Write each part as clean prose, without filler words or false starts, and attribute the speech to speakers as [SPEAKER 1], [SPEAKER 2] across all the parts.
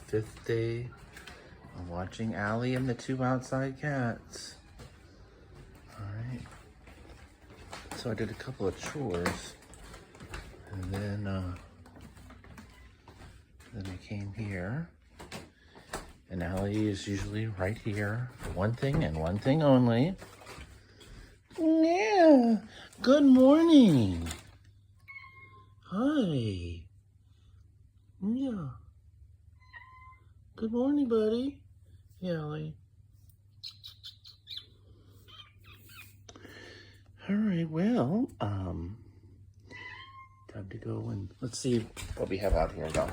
[SPEAKER 1] fifth day of watching Allie and the two outside cats. All right. So I did a couple of chores, and then I came here, and Allie is usually right here for one thing and one thing only. Yeah. Good morning. Hi. Yeah. Good morning, buddy. Yeah, Allie. All right, well, time to go and let's see what we have out here. Go.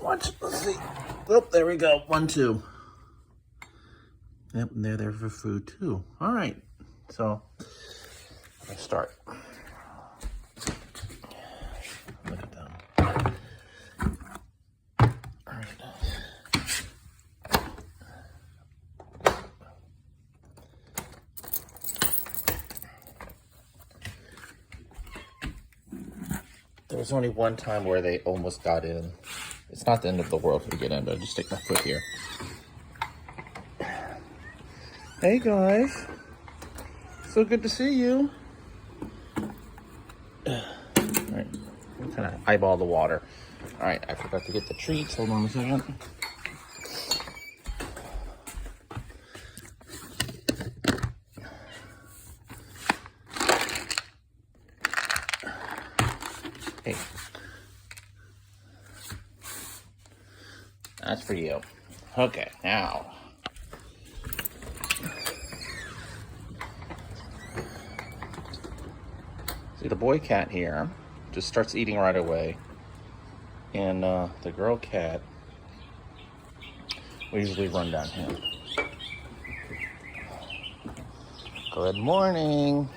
[SPEAKER 1] Let's see. Oh, there we go. 1, 2. Yep, and they're there for food too. All right, so let's start. Look at them. All right. There was only one time where they almost got in. It's not the end of the world to get in, but I'll just stick my foot here. Hey guys, so good to see you. All right, I'm kind of eyeball the water. All right, I forgot to get the treats. Hold on a second. Hey, that's for you. Okay, now. See, the boy cat here just starts eating right away. And the girl cat, we usually run down him. Good morning.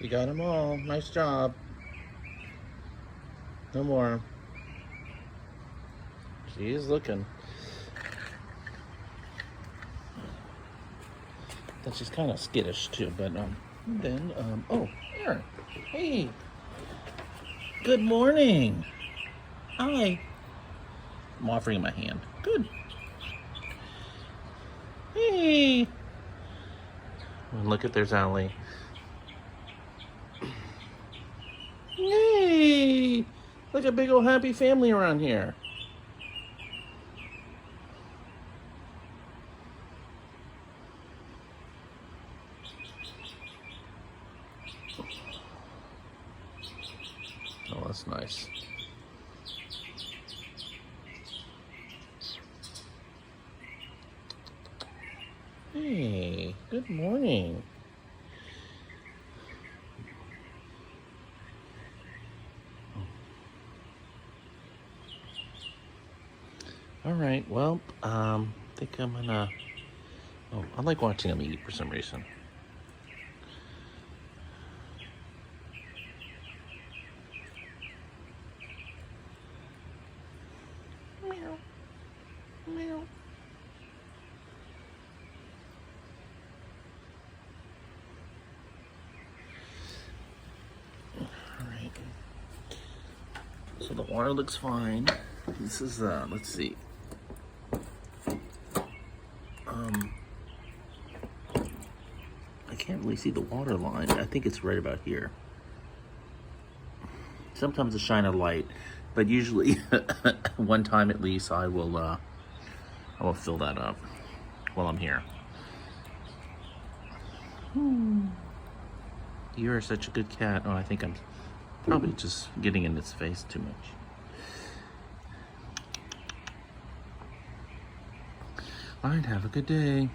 [SPEAKER 1] You got them all. Nice job. No more. She is looking. Then she's kind of skittish too, but oh, here. Hey. Good morning. Hi. I'm offering my hand. Good. Hey. And look at there's Allie. Yay! Look, a big old happy family around here. Oh, that's nice. Hey, good morning. All right, well, I think I'm gonna, oh, I like watching them eat for some reason. Meow, meow. So the water looks fine. This is, let's see. I can't really see the water line. I think it's right about here. Sometimes a shine of light, but usually one time at least I will fill that up while I'm here. You're such a good cat. Oh, I think I'm probably just getting in its face too much. All right, have a good day.